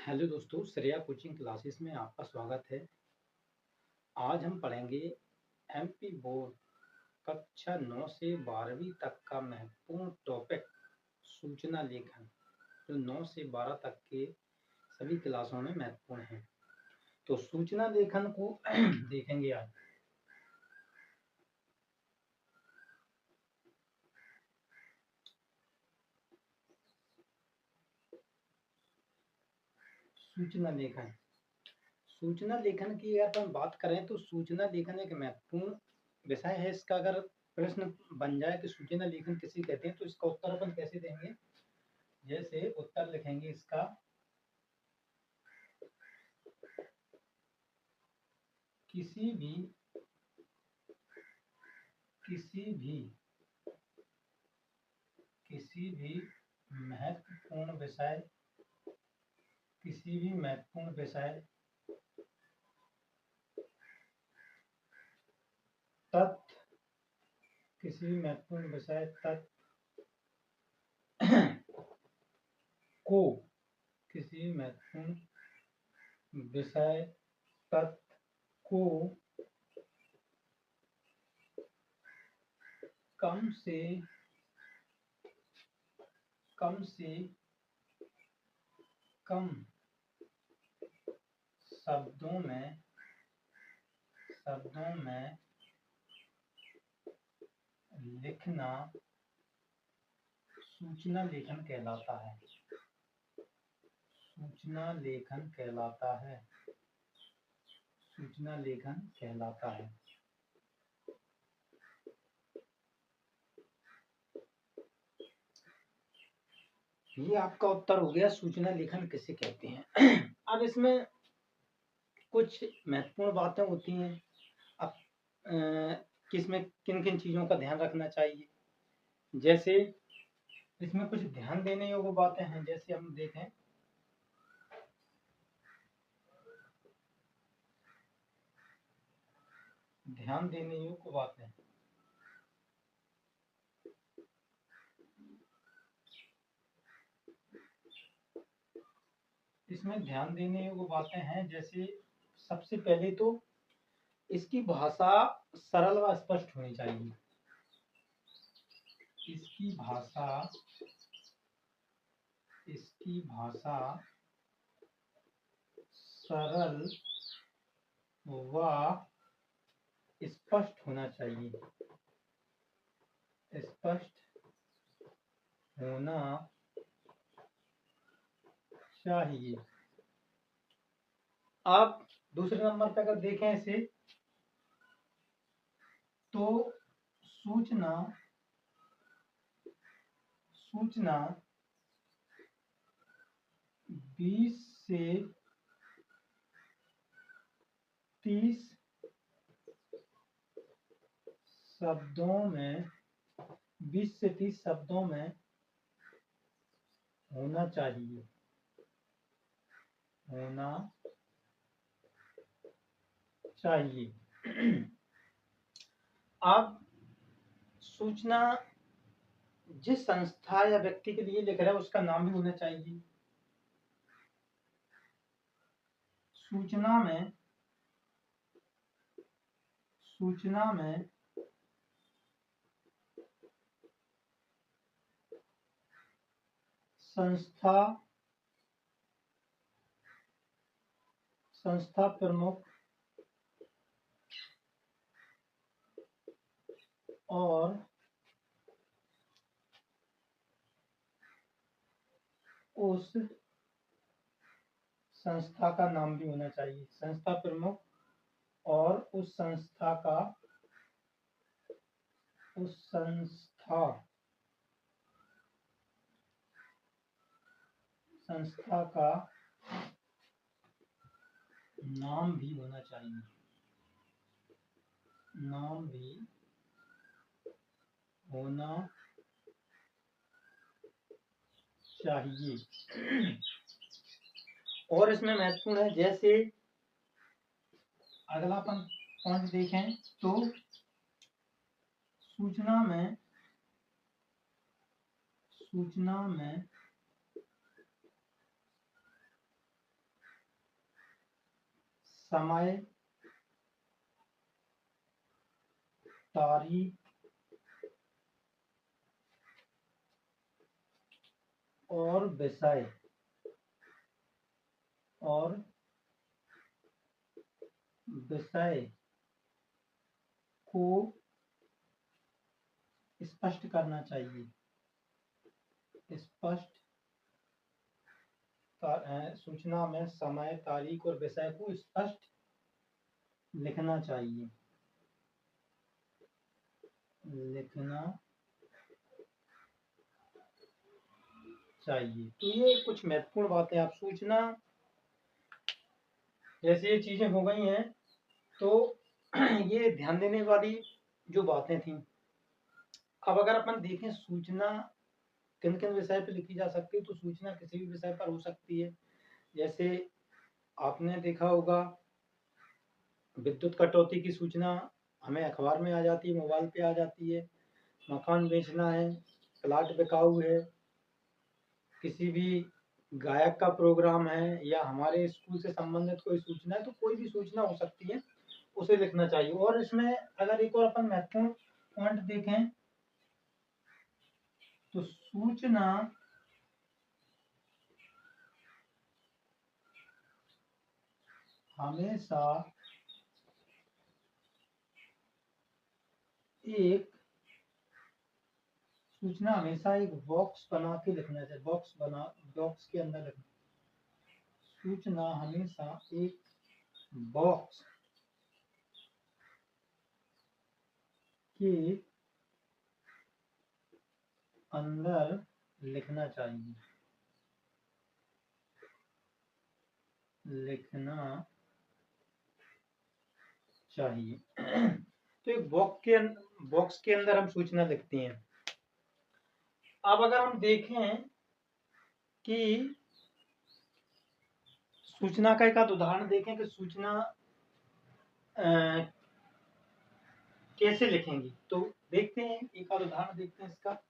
Hello दोस्तों, Shreya coaching classes में आपका स्वागत है। आज हम पढ़ेंगे एमपी बोर्ड कक्षा 9 से 12वीं तक का महत्वपूर्ण टॉपिक सूचना लेखन, जो 9 से 12 तक के सभी क्लासों में महत्वपूर्ण है। तो सूचना लेखन को देखेंगे आज। सूचना लेखन की अगर हम बात करें तो सूचना लेखन एक महत्वपूर्ण विषय है। इसका अगर प्रश्न बन जाए कि सूचना लेखन किसे कहते हैं तो इसका उत्तर अपन कैसे देंगे। जैसे उत्तर लिखेंगे इसका, किसी भी महत्वपूर्ण विषय तथ्य को किसी महत्वपूर्ण विषय तथ्य को कम से कम शब्दों में लिखना सूचना लेखन कहलाता है। ये आपका उत्तर हो गया, सूचना लेखन किसे कहते हैं। अब इसमें कुछ महत्वपूर्ण बातें होती हैं। अब किसमें किन किन चीजों का ध्यान रखना चाहिए। जैसे इसमें कुछ ध्यान देने योग्य बातें हैं। जैसे हम देखें, ध्यान देने योग्य बातें, इसमें ध्यान देने योग्य बातें हैं। जैसे सबसे पहले तो इसकी भाषा सरल व स्पष्ट होनी चाहिए। इसकी भाषा सरल व स्पष्ट होना चाहिए। आप दूसरे नंबर पर अगर देखें इसे, तो सूचना 20 से 30 शब्दों में होना चाहिए। अब सूचना जिस संस्था या व्यक्ति के लिए लिख रहा है उसका नाम भी होना चाहिए। सूचना में संस्था प्रमुख और उस संस्था का नाम भी होना चाहिए। संस्था प्रमुख और उस संस्था का नाम भी होना चाहिए। और इसमें महत्वपूर्ण है, जैसे अगला अपन पॉइंट देखें तो सूचना में समय, तारीख और विषय को स्पष्ट करना चाहिए। सूचना में समय, तारीख और विषय को स्पष्ट लिखना चाहिए। तो ये कुछ महत्वपूर्ण बातें, आप सूचना जैसे ये चीजें हो गई हैं तो ये ध्यान देने वाली जो बातें थी। अब अगर अपन देखें सूचना किन किन विषय पर लिखी जा सकती है, तो सूचना किसी भी विषय पर हो सकती है। जैसे आपने देखा होगा विद्युत कटौती की सूचना हमें अखबार में आ जाती है, मोबाइल पे आ जाती है। मकान बेचना है, प्लाट बिकाऊ है, किसी भी गायक का प्रोग्राम है या हमारे स्कूल से संबंधित कोई सूचना है, तो कोई भी सूचना हो सकती है, उसे लिखना चाहिए। और इसमें अगर एक और अपन महत्वपूर्ण पॉइंट देखें तो सूचना हमेशा एक बॉक्स बना के लिखना चाहिए। बॉक्स के अंदर लिखना। सूचना हमेशा एक बॉक्स के अंदर लिखना चाहिए। तो एक बॉक्स के अंदर हम सूचना लिखते हैं। अब अगर हम देखें कि सूचना का एक आध उदाहरण देखें कि सूचना कैसे लिखेंगे, तो देखते हैं, एक आध उदाहरण देखते हैं इसका।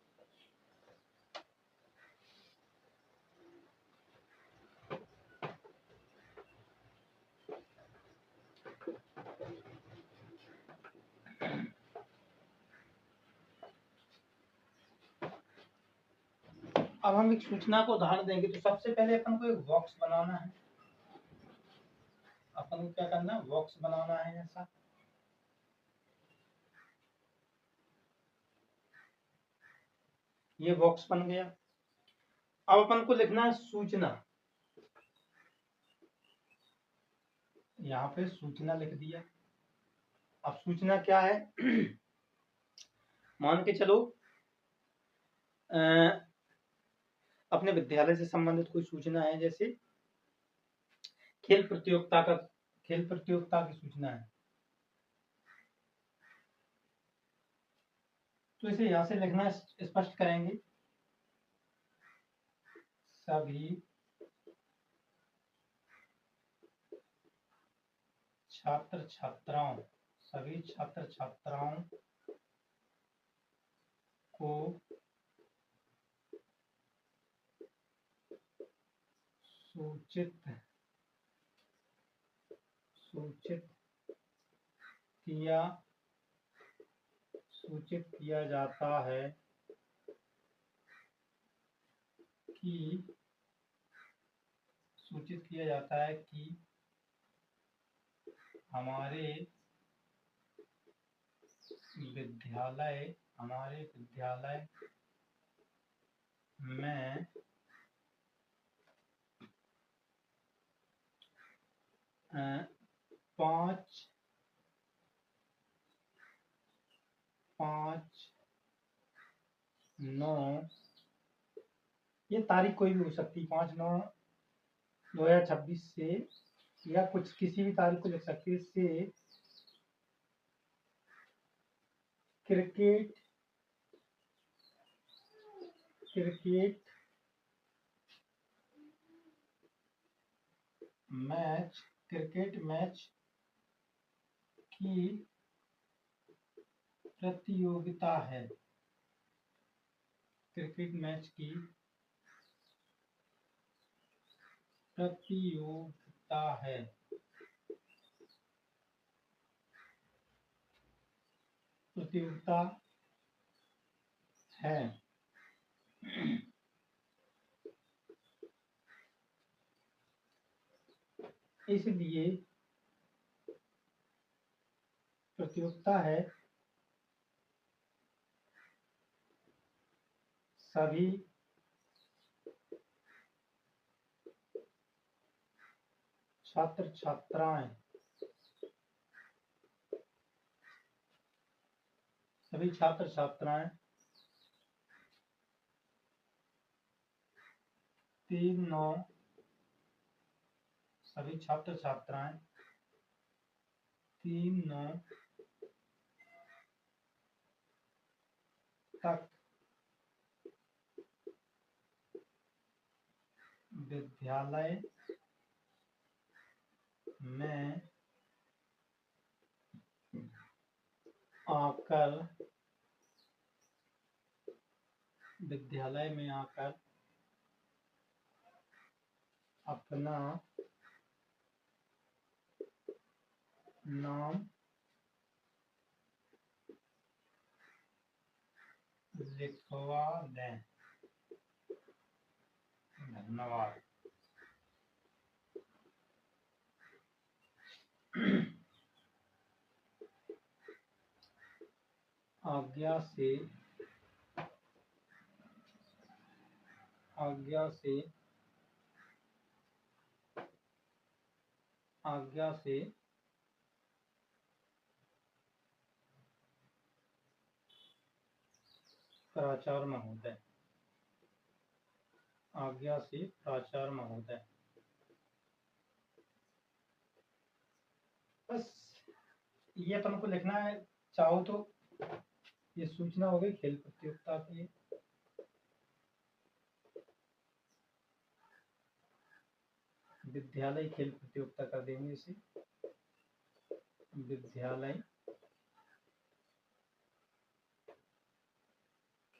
अब हम एक सूचना को उदाहरण देंगे तो सबसे पहले अपन को एक बॉक्स बनाना है। अपन को क्या करना है, बॉक्स बनाना है। ऐसा ये बॉक्स बन गया। अब अपन को लिखना है सूचना। यहाँ पे सूचना लिख दिया। अब सूचना क्या है मान के चलो अपने विद्यालय से संबंधित कोई सूचना है, जैसे खेल प्रतियोगिता की सूचना है, तो इसे यहां से लिखना स्पष्ट करेंगे। सभी छात्र छात्राओं को सूचित किया जाता है कि हमारे विद्यालय में 5/9, ये तारीख कोई भी हो सकती है, 5/9/2026 से, या कुछ किसी भी तारीख को लिख सकती है, से क्रिकेट मैच की प्रतियोगिता है। प्रतियोगिता है। इसलिए प्रतियोगिता है, सभी छात्र छात्राएं सभी छात्र छात्राएं 3/9 सभी छात्र छात्राएं 3/9 तक विद्यालय में आकर अपना नाम लिखवा लें। धन्यवाद। आज्ञा से प्राचार्य महोदय। बस ये अपन को लिखना है। चाहो तो ये सूचना हो गई खेल प्रतियोगिता के लिए। विद्यालय खेल प्रतियोगिता कर देंगे इसे। विद्यालय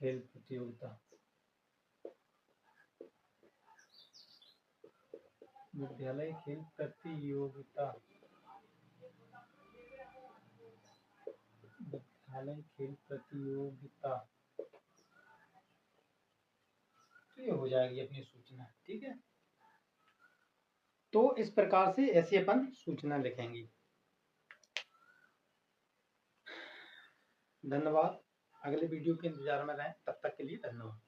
खेल प्रतियोगिता। विद्यालय खेल प्रतियोगिता। विद्यालय खेल प्रतियोगिता। तो ये हो जाएगी अपनी सूचना। ठीक है, तो इस प्रकार से ऐसे अपन सूचना लिखेंगे। धन्यवाद। अगले वीडियो के इंतजार में रहें। तब तक के लिए धन्यवाद।